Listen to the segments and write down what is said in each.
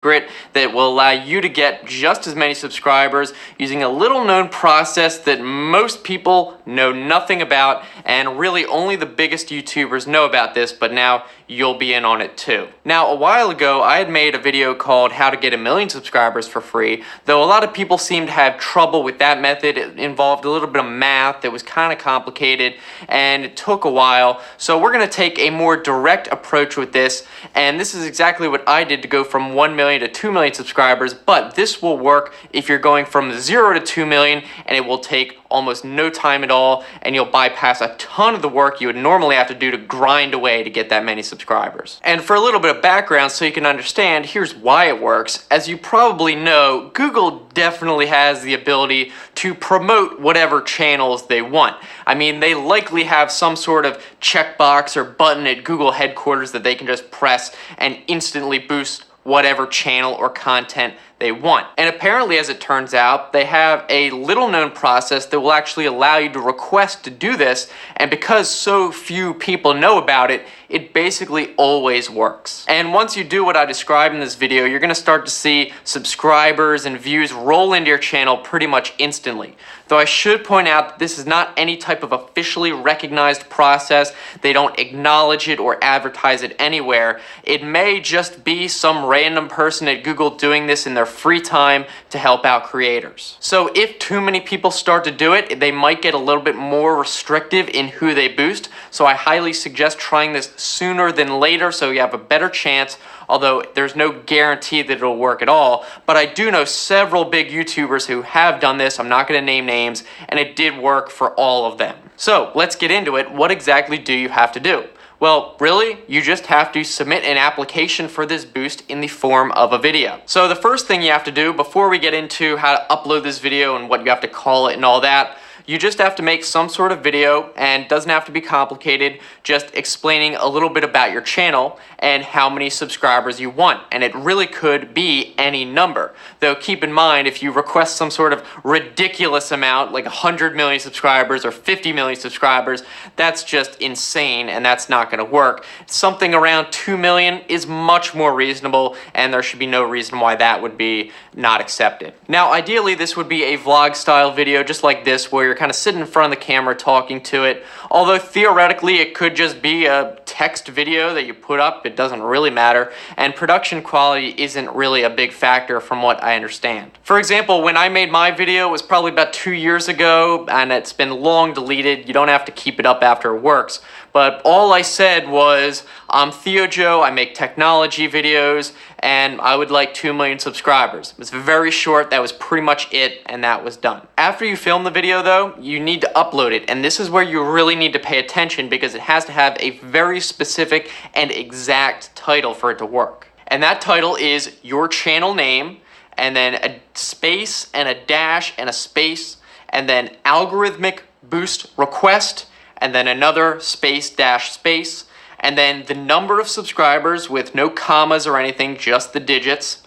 that will allow you to get just as many subscribers using a little known process that most people know nothing about, and really only the biggest YouTubers know about this, but now you'll be in on it too. Now, a while ago, I had made a video called How to Get 1 Million Subscribers for Free, though a lot of people seem to have trouble with that method. It involved a little bit of math, it was kind of complicated, and it took a while. So we're going to take a more direct approach with this, and this is exactly what I did to go from 1 million to 2 million subscribers, but this will work if you're going from 0 to 2 million, and it will take almost no time at all, and you'll bypass a ton of the work you would normally have to do to grind away to get that many subscribers. And for a little bit of background so you can understand, here's why it works. As you probably know, Google definitely has the ability to promote whatever channels they want. I mean, they likely have some sort of checkbox or button at Google headquarters that they can just press and instantly boost whatever channel or content they want. And apparently, as it turns out, they have a little known process that will actually allow you to request to do this, and because so few people know about it, it basically always works. And once you do what I described in this video, you're gonna start to see subscribers and views roll into your channel pretty much instantly. Though I should point out that this is not any type of officially recognized process. They don't acknowledge it or advertise it anywhere. It may just be some random person at Google doing this in their free time to help out creators. So if too many people start to do it, they might get a little bit more restrictive in who they boost. So I highly suggest trying this sooner than later so you have a better chance, although there's no guarantee that it'll work at all. But I do know several big YouTubers who have done this. I'm not going to name names, and it did work for all of them. So let's get into it. What exactly do you have to do? Well, really, you just have to submit an application for this boost in the form of a video. So the first thing you have to do before we get into how to upload this video and what you have to call it and all that, you just have to make some sort of video, and it doesn't have to be complicated, just explaining a little bit about your channel and how many subscribers you want. And it really could be any number. Though keep in mind, if you request some sort of ridiculous amount, like 100 million subscribers or 50 million subscribers, that's just insane, and that's not going to work. Something around 2 million is much more reasonable, and there should be no reason why that would be not accepted. Now, ideally, this would be a vlog style video just like this, where you're kind of sitting in front of the camera talking to it. Although theoretically it could just be a text video that you put up, it doesn't really matter, and production quality isn't really a big factor from what I understand. For example, when I made my video, it was probably about 2 years ago, and it's been long deleted. You don't have to keep it up after it works. But all I said was, I'm Theo Joe, I make technology videos, and I would like 2 million subscribers. It was very short, that was pretty much it, and that was done. After you film the video though, you need to upload it, and this is where you really need to pay attention because it has to have a very specific and exact title for it to work. And that title is your channel name, and then a space, and a dash, and a space, and then algorithmic boost request, and then another space dash space, and then the number of subscribers with no commas or anything, just the digits,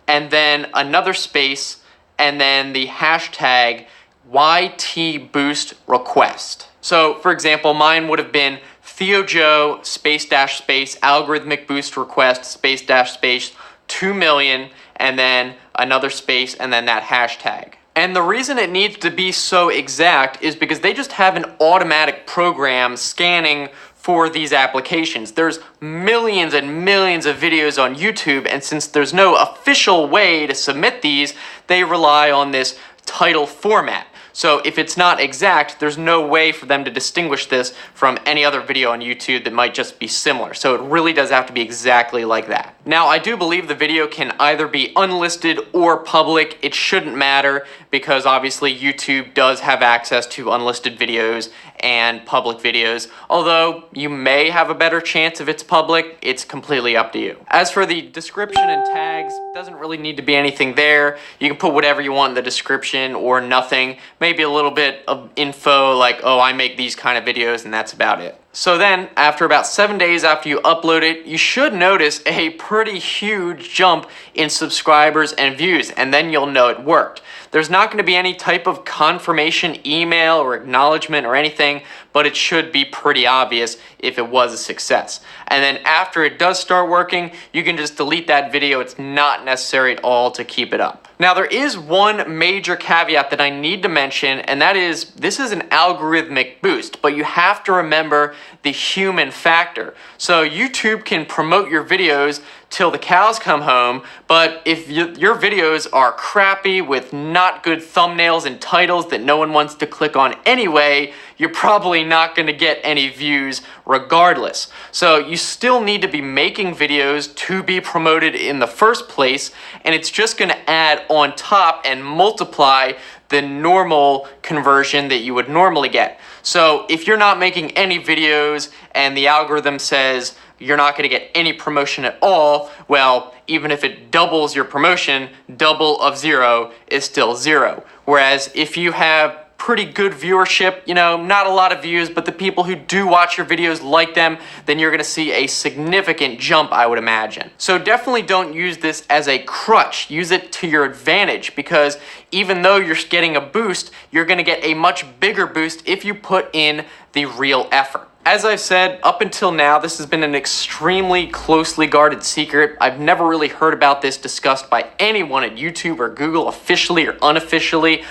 and then another space, and then the hashtag YTBoostRequest. So, for example, mine would have been Theo Joe space dash space algorithmic boost request space dash space 2 million, and then another space, and then that hashtag. And the reason it needs to be so exact is because they just have an automatic program scanning for these applications. There's millions and millions of videos on YouTube, and since there's no official way to submit these, they rely on this title format. So if it's not exact, there's no way for them to distinguish this from any other video on YouTube that might just be similar. So it really does have to be exactly like that. Now, I do believe the video can either be unlisted or public. It shouldn't matter because obviously YouTube does have access to unlisted videos and public videos. Although you may have a better chance if it's public, it's completely up to you. As for the description and tags, doesn't really need to be anything there. You can put whatever you want in the description or nothing. Maybe a little bit of info like, oh, I make these kind of videos, and that's about it. So then, after about 7 days after you upload it, you should notice a pretty huge jump in subscribers and views, and then you'll know it worked. There's not going to be any type of confirmation email or acknowledgement or anything, but it should be pretty obvious if it was a success. And then after it does start working, you can just delete that video. It's not necessary at all to keep it up. Now, there is one major caveat that I need to mention, and that is this is an algorithmic boost, but you have to remember the human factor. So YouTube can promote your videos till the cows come home, but if your videos are crappy with not good thumbnails and titles that no one wants to click on anyway, you're probably not going to get any views regardless. So you still need to be making videos to be promoted in the first place, and it's just going to add on top and multiply the normal conversion that you would normally get. So if you're not making any videos and the algorithm says you're not going to get any promotion at all, well, even if it doubles your promotion, double of 0 is still 0. Whereas if you have pretty good viewership, not a lot of views, but the people who do watch your videos like them, then you're gonna see a significant jump, I would imagine. So definitely don't use this as a crutch. Use it to your advantage, because even though you're getting a boost, you're gonna get a much bigger boost if you put in the real effort. As I've said, up until now, this has been an extremely closely guarded secret. I've never really heard about this discussed by anyone at YouTube or Google, officially or unofficially.